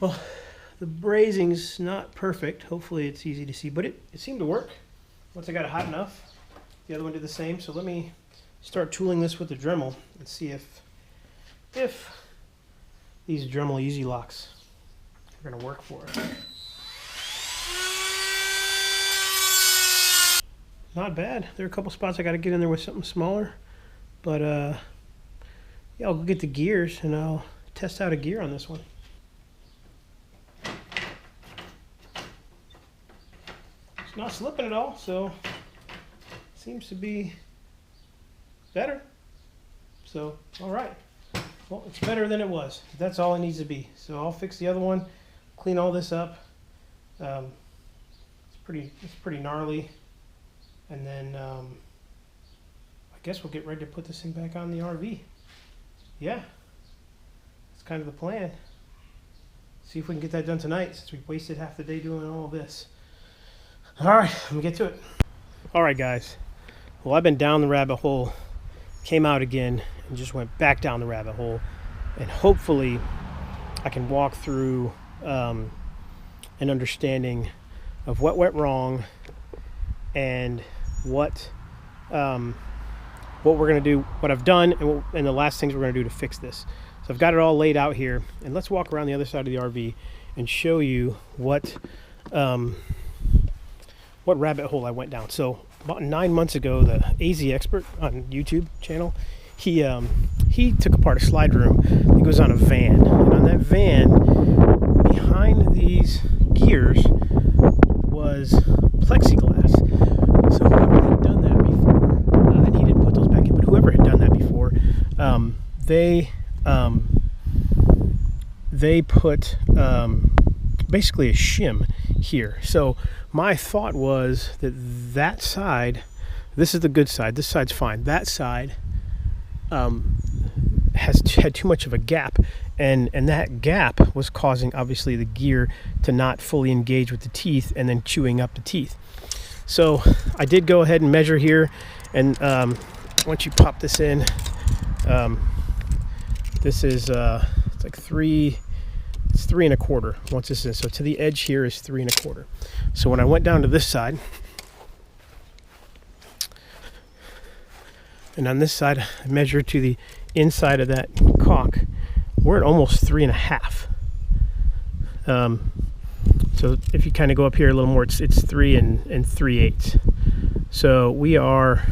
Well, the brazing's not perfect. Hopefully it's easy to see, but it seemed to work once I got it hot enough. The other one did the same. So let me start tooling this with the Dremel and see if these Dremel Easy Locks are going to work for it. Not bad. There are a couple spots I got to get in there with something smaller, but yeah, I'll go get the gears and I'll test out a gear on this one. It's not slipping at all, so seems to be better. So, all right. Well, it's better than it was. That's all it needs to be. So I'll fix the other one, clean all this up. It's pretty gnarly, and then I guess we'll get ready to put this thing back on the RV. Yeah, that's kind of the plan. See if we can get that done tonight, since we wasted half the day doing all of this. All right, let me get to it. All right, guys. Well, I've been down the rabbit hole, came out again, and just went back down the rabbit hole. And hopefully I can walk through an understanding of what went wrong and what we're going to do, what I've done, and the last things we're going to do to fix this. So I've got it all laid out here, and let's walk around the other side of the RV and show you what rabbit hole I went down. So about 9 months ago, the A.C.E. expert on YouTube channel, he took apart a slide room. I think it was on a van, and on that van, behind these gears was plexiglass. So whoever had done that before, and he didn't put those back in, but whoever had done that before, they put basically a shim here. So my thought was that side, this is the good side, this side's fine. That side had too much of a gap, and that gap was causing, obviously, the gear to not fully engage with the teeth and then chewing up the teeth. So I did go ahead and measure here, and once you pop this in, this is it's like 3 1/4 once this is, so to the edge here is 3 1/4. So when I went down to this side, and on this side I measured to the inside of that caulk, we're at almost 3 1/2. So if you kind of go up here a little more, it's 3 3/8. So we are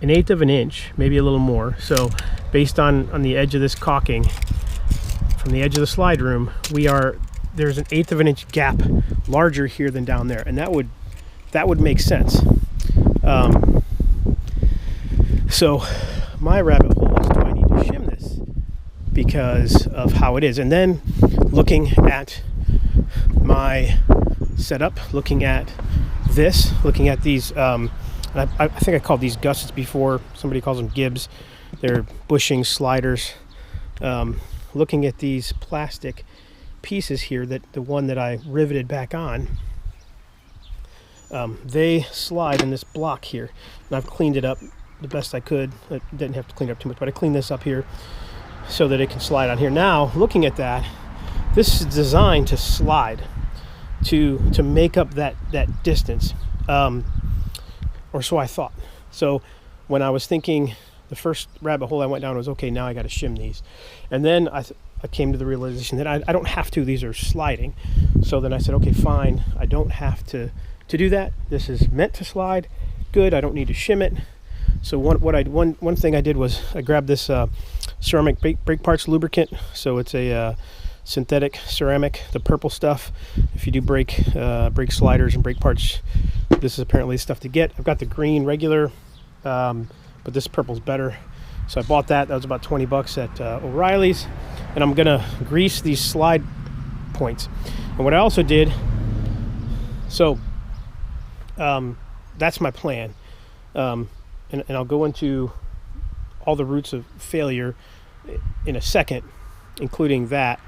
1/8 of an inch, maybe a little more. So based on the edge of this caulking, from the edge of the slide room, there's 1/8 of an inch gap larger here than down there, and that would make sense. So my rabbit hole is, do I need to shim this because of how it is? And then looking at my setup, looking at this, looking at these, I think I called these gussets before. Somebody calls them gibs. They're bushing sliders. Looking at these plastic pieces here, that the one that I riveted back on, they slide in this block here, and I've cleaned it up the best I could. I didn't have to clean it up too much, but I cleaned this up here so that it can slide on here. Now, looking at that, this is designed to slide, to make up that distance, or so I thought. So when I was thinking, the first rabbit hole I went down was, okay, now I got to shim these, and then I came to the realization that I don't have to. These are sliding. So then I said, okay, fine, I don't have to do that. This is meant to slide. Good. I don't need to shim it. So one thing I did was I grabbed this ceramic brake parts lubricant. So it's a synthetic ceramic, the purple stuff. If you do brake sliders and brake parts, this is apparently the stuff to get. I've got the green regular, but this purple's better. So I bought that. That was about 20 bucks at O'Reilly's, and I'm gonna grease these slide points. And what I also did, so that's my plan, and I'll go into all the roots of failure in a second, including that.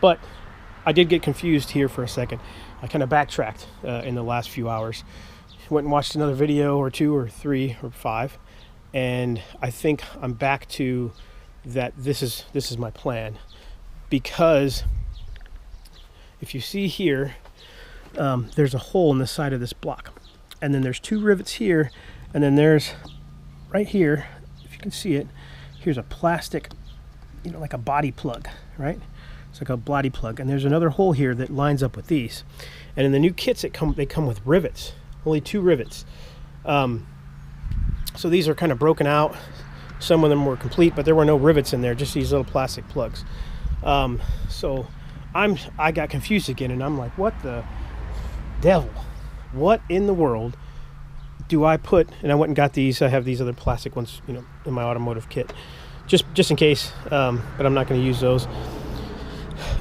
But I did get confused here for a second. I kind of backtracked in the last few hours. Went and watched another video or 2 or 3 or 5, and I think I'm back to that. This is my plan, because if you see here, there's a hole in the side of this block, and then there's 2 rivets here, and then there's right here, if you can see it, here's a plastic, like a body plug, right? It's like a body plug, and there's another hole here that lines up with these. And in the new kits, they come with rivets, only 2 rivets. So these are kind of broken out. Some of them were complete, but there were no rivets in there, just these little plastic plugs. So I got confused again, and I'm like, what the devil? What in the world do I put? And I went and got these. I have these other plastic ones, in my automotive kit, just in case. But I'm not going to use those.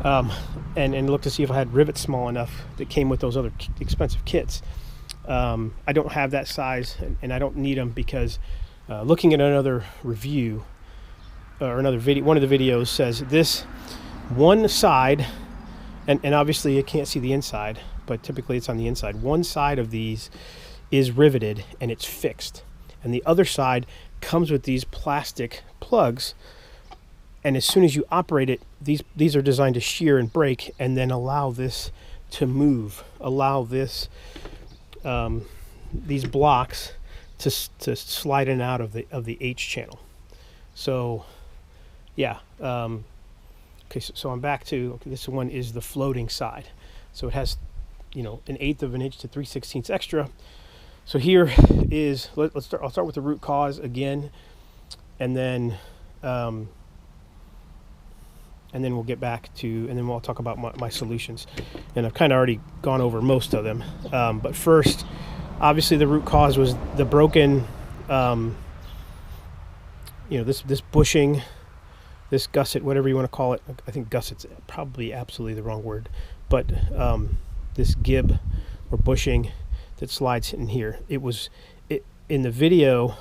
And look to see if I had rivets small enough that came with those other expensive kits. I don't have that size, and I don't need them, because looking at another review or another video, one of the videos says this one side, and obviously you can't see the inside, but typically it's on the inside. One side of these is riveted and it's fixed, and the other side comes with these plastic plugs, and as soon as you operate it, these are designed to shear and break, and then allow this to move, allow this these blocks to slide in and out of the H channel. So yeah, okay, so I'm back to, okay, this one is the floating side, so it has 1/8 of an inch to 3/16 extra. So here is, I'll start with the root cause again, and then we'll get back to, and then we'll talk about my solutions. And I've kind of already gone over most of them. But first, obviously the root cause was the broken, this bushing, this gusset, whatever you want to call it. I think gusset's probably absolutely the wrong word, but this gib or bushing that slides in here. In the video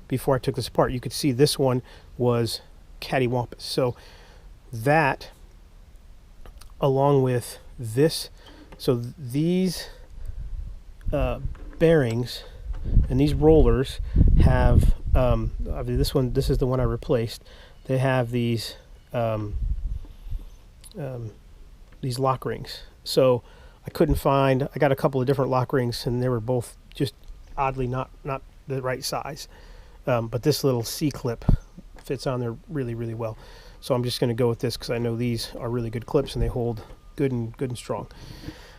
before I took this apart, you could see this one was cattywampus. So that, along with this, so these bearings and these rollers have, this is the one I replaced. They have these lock rings. So I couldn't find, I got a couple of different lock rings, and they were both just oddly not the right size. But this little C-clip fits on there really, really well. So I'm just going to go with this, because I know these are really good clips and they hold good and strong.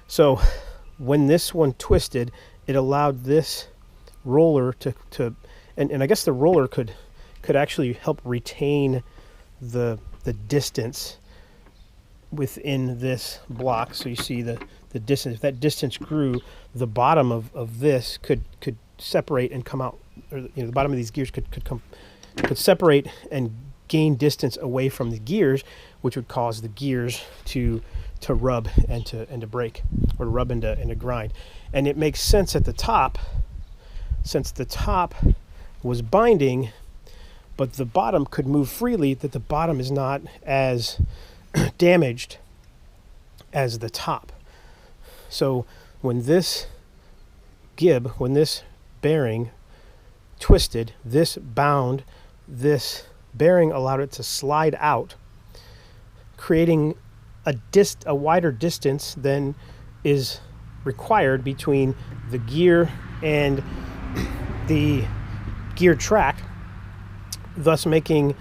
So when this one twisted, it allowed this roller to and I guess the roller could actually help retain the distance within this block. So you see the distance. If that distance grew, the bottom of this could separate and come out, or the bottom of these gears could separate and gain distance away from the gears, which would cause the gears to rub and to break, or rub and to grind. And it makes sense at the top, since the top was binding, but the bottom could move freely, that the bottom is not as damaged as the top. So when this bearing twisted, this bound, this bearing allowed it to slide out, creating a wider distance than is required between the gear and the gear track, thus making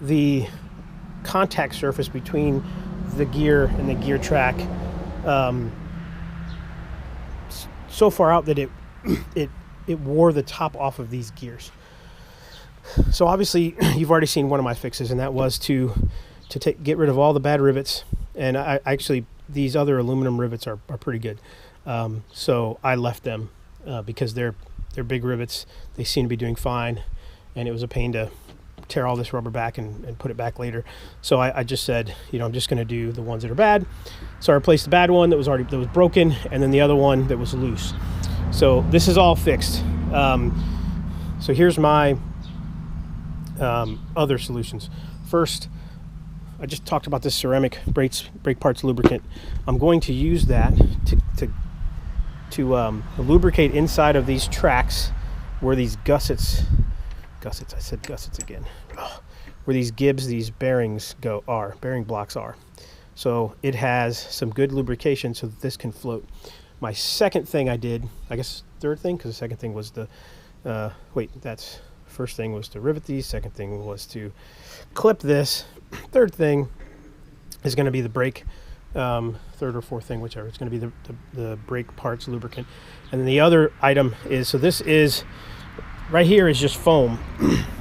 the contact surface between the gear and the gear track so far out that it wore the top off of these gears. So obviously you've already seen one of my fixes, and that was to get rid of all the bad rivets. And I actually, these other aluminum rivets are pretty good. So I left them because they're big rivets. They seem to be doing fine, and it was a pain to tear all this rubber back and put it back later. So I just said, I'm just going to do the ones that are bad. So I replaced the bad one that was broken, and then the other one that was loose. So this is all fixed. So here's my other solutions. First, I just talked about this ceramic brake parts lubricant. I'm going to use that to lubricate inside of these tracks where these gussets, I said gussets again, where these gibs, these bearing blocks are. So it has some good lubrication so that this can float. My second thing I did, I guess third thing, because the second thing was first thing was to rivet these, second thing was to clip this, third thing is going to be the brake, third or fourth thing, whichever, it's going to be the brake parts lubricant. And then the other item is, so this is, right here is just foam.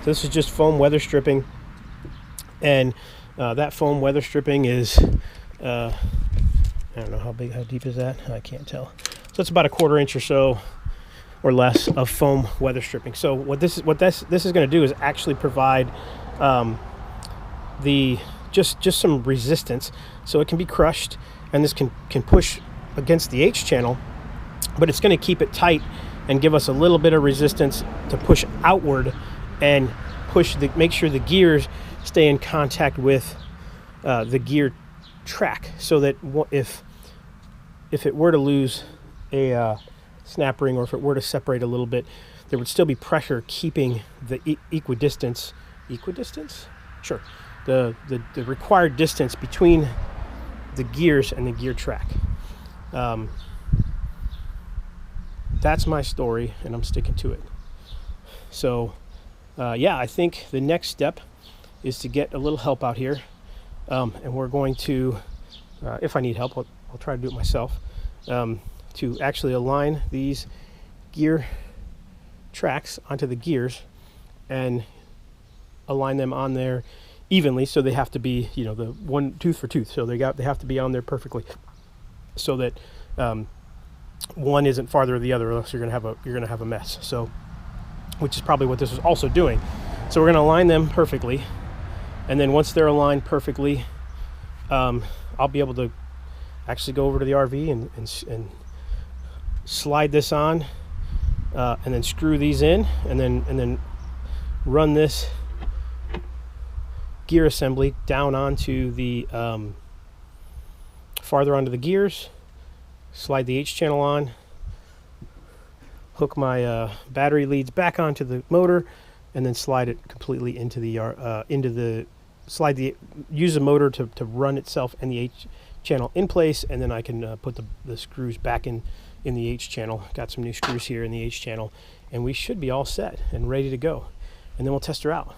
This is just foam weather stripping, and that foam weather stripping is, I don't know how deep is that? I can't tell. So it's about a 1/4 inch or so, or less, of foam weather stripping. So what this is going to do is actually provide just some resistance, so it can be crushed, and this can push against the H channel, but it's going to keep it tight and give us a little bit of resistance to push outward and make sure the gears stay in contact with the gear track, so that if it were to lose a snap ring, or if it were to separate a little bit, there would still be pressure keeping the equidistance, sure, the required distance between the gears and the gear track. That's my story, and I'm sticking to it. So I think the next step is to get a little help out here, and we're going to, if I need help, I'll try to do it myself, to actually align these gear tracks onto the gears and align them on there evenly, so they have to be, the one tooth for tooth, so they have to be on there perfectly, so that one isn't farther than the other, or else you're gonna have a mess. So, which is probably what this is also doing. So we're gonna align them perfectly, and then once they're aligned perfectly, I'll be able to actually go over to the RV and slide this on, and then screw these in, and then run this gear assembly down onto the farther onto the gears, slide the H channel on, hook my battery leads back onto the motor, and then slide it completely into the use the motor to run itself and the H channel in place, and then I can put the screws back in the H channel. Got some new screws here in the H channel, and we should be all set and ready to go, and then we'll test her out.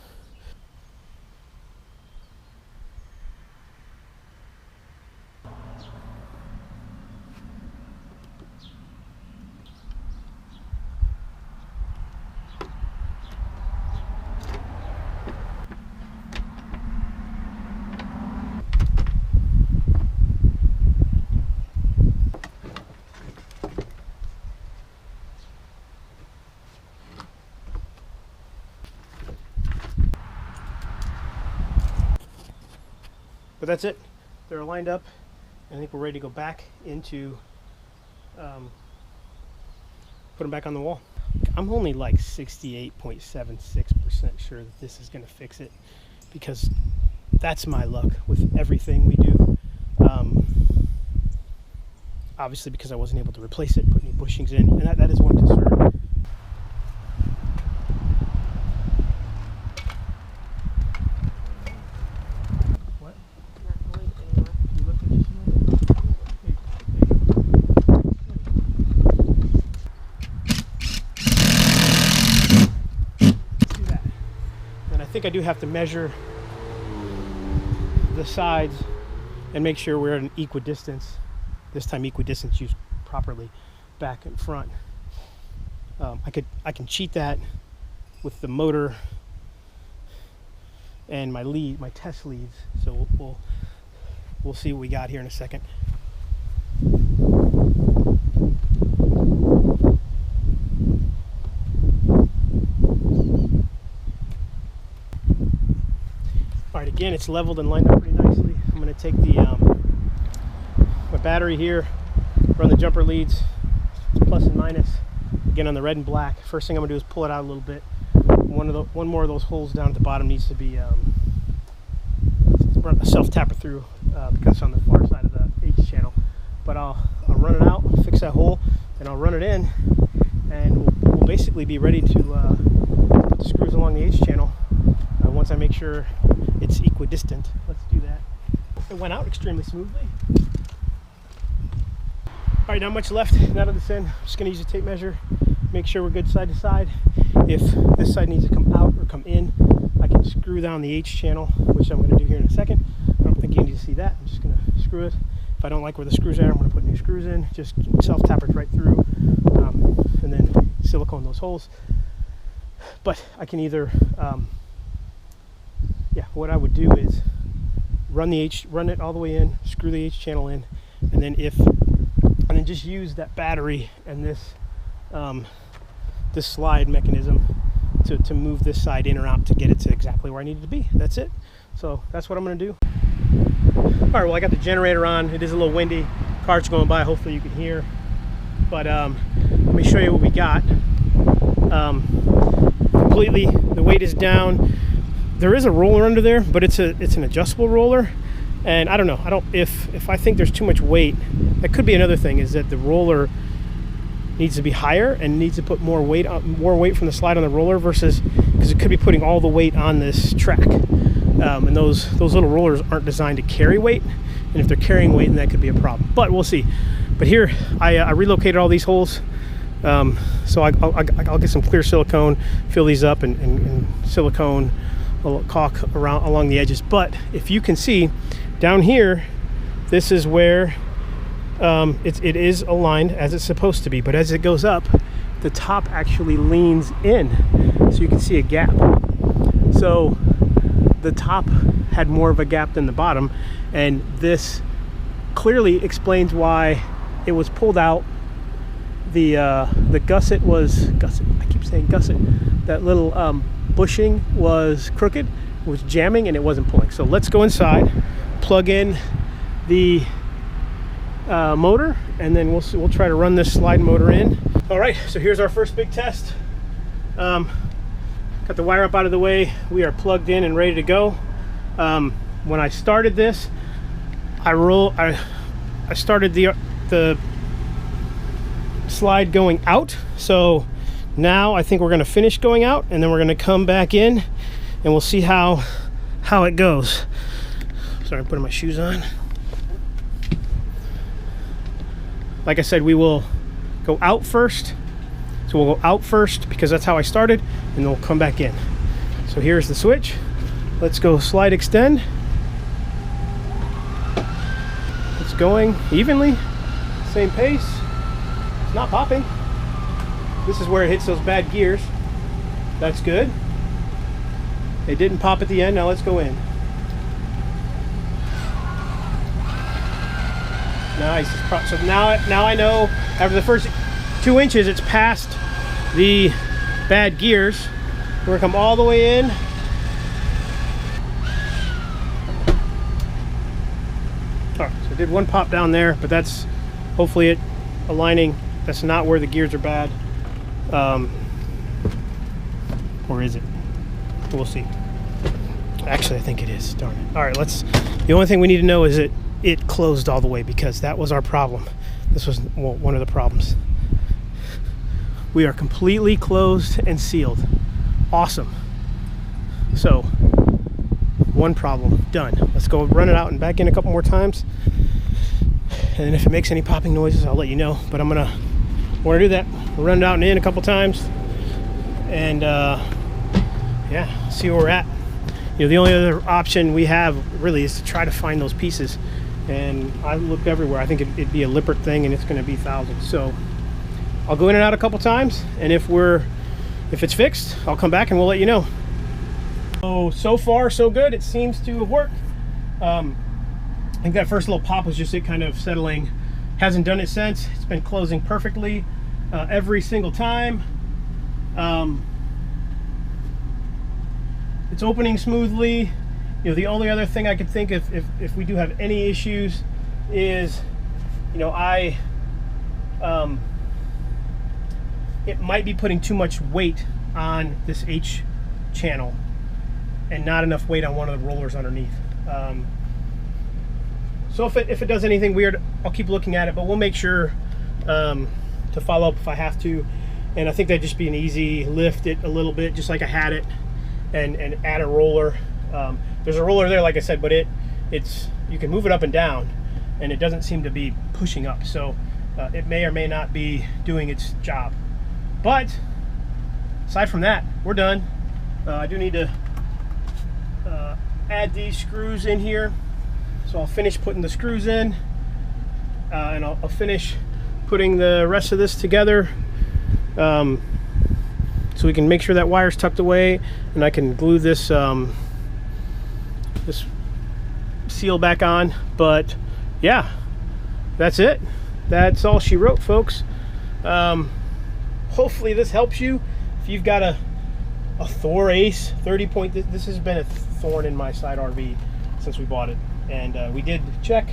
But that's it. They're lined up. I think we're ready to go back into, put them back on the wall. I'm only like 68.76% sure that this is going to fix it, because that's my luck with everything we do. Obviously, because I wasn't able to replace it, put any bushings in, and that is one concern. What? Not going anywhere. You looked at think I do have to measure the sides and make sure we're at an equidistance. This time equidistance used properly, back and front. I can cheat that with the motor and my test leads. So we'll see what we got here in a second. All right, again, it's leveled and lined up pretty nicely. I'm going to take the my battery here, run the jumper leads, plus and minus, again on the red and black. First thing I'm going to do is pull it out a little bit. One more of those holes down at the bottom needs to be a self-tapper through because it's on the far side of the H channel. But I'll run it out, fix that hole, and I'll run it in, and we'll basically be ready to put the screws along the H channel once I make sure it's equidistant. Let's do that. It went out extremely smoothly. All right, not much left out of this end. I'm just going to use a tape measure, make sure we're good side to side. If this side needs to come out or come in, I can screw down the H channel, which I'm going to do here in a second. I don't think you need to see that. I'm just going to screw it. If I don't like where the screws are, I'm going to put new screws in. Just self-tappers right through, and then silicone those holes. But I can either, what I would do is run it all the way in, screw the H channel in, and then just use that battery and this this slide mechanism to move this side in or out to get it to exactly where I need it to be. That's it. So that's what I'm going to do. All right, well, I got the generator on. It is a little windy. Cars going by. Hopefully you can hear. But let me show you what we got. Completely, the weight is down. There is a roller under there, but it's an adjustable roller. And I don't know. If I think there's too much weight, that could be another thing, is that the roller needs to be higher and needs to put more weight from the slide on the roller versus, because it could be putting all the weight on this track. And those little rollers aren't designed to carry weight, and if they're carrying weight, then that could be a problem. But we'll see. But here I relocated all these holes, so I'll get some clear silicone, fill these up, and silicone caulk along the edges. But if you can see down here, this is where it is aligned as it's supposed to be, but as it goes up, the top actually leans in, so you can see a gap. So the top had more of a gap than the bottom, and this clearly explains why it was pulled out. The gusset was I keep saying gusset. That little bushing was crooked, it was jamming, and it wasn't pulling. So let's go inside, plug in the motor, and then we'll try to run this slide motor in. All right, so here's our first big test. Got the wire up out of the way. We are plugged in and ready to go. When I started this, I started the slide going out. So now I think we're going to finish going out, and then we're going to come back in, and we'll see how it goes. Sorry, I'm putting my shoes on. Like I said, we will go out first. So we'll go out first because that's how I started, and then we'll come back in. So here's the switch. Let's go slide extend. It's going evenly, same pace. It's not popping. This is where it hits those bad gears. That's good. It didn't pop at the end. Now let's go in. Nice. So now I know after the first 2 inches, it's past the bad gears. We're gonna come all the way in. All right, so I did one pop down there, but that's hopefully it aligning. That's not where the gears are bad. Or is it? We'll see. Actually, I think it is. Darn it. All right, the only thing we need to know is that it closed all the way, because that was our problem. This was one of the problems. We are completely closed and sealed. Awesome. So, one problem done. Let's go run it out and back in a couple more times. And then if it makes any popping noises, I'll let you know. But we're gonna do that. We'll run it out and in a couple times. And yeah, see where we're at. you know, the only other option we have really is to try to find those pieces. And I looked everywhere. I think it'd be a Lippert thing, and it's going to be thousands. So I'll go in and out a couple times, and if it's fixed, I'll come back and we'll let you know. So far so good. It seems to have worked. I think that first little pop was just it kind of settling. Hasn't done it since. It's been closing perfectly every single time. It's opening smoothly. You know, the only other thing I could think if we do have any issues is, you know, it might be putting too much weight on this H channel and not enough weight on one of the rollers underneath. So if it does anything weird, I'll keep looking at it, but we'll make sure to follow up if I have to. And I think that'd just be an easy lift it a little bit, just like I had it, and add a roller. There's a roller there, like I said, but it's you can move it up and down, and it doesn't seem to be pushing up. So it may or may not be doing its job. But aside from that, we're done. I do need to add these screws in here. So I'll finish putting the screws in, and I'll finish putting the rest of this together, so we can make sure that wire's tucked away, and I can glue this this seal back on. But yeah, that's it. That's all she wrote, folks. Hopefully this helps you. If you've got a Thor A.C.E 30 point, this has been a thorn in my side RV since we bought it. And we did check,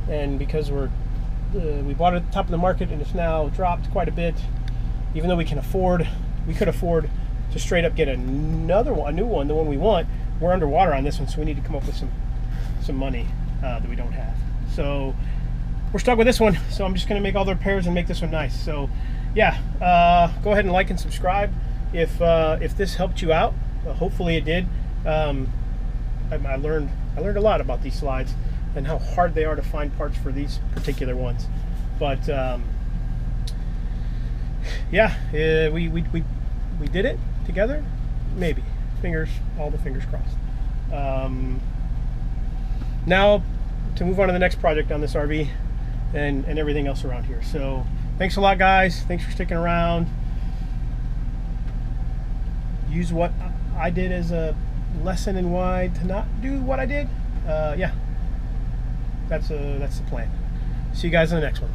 and because we bought it at the top of the market and it's now dropped quite a bit, even though we could afford to straight up get a new one, the one we want, we're underwater on this one, so we need to come up with some money that we don't have. So we're stuck with this one, so I'm just going to make all the repairs and make this one nice. So yeah, go ahead and like and subscribe if this helped you out. Hopefully it did. I learned a lot about these slides and how hard they are to find parts for these particular ones. But yeah, we did it together. Maybe all the fingers crossed. Now to move on to the next project on this RV and everything else around here. So thanks a lot, guys. Thanks for sticking around. Use what I did as a lesson in why to not do what I did. Yeah, that's the plan. See you guys in the next one.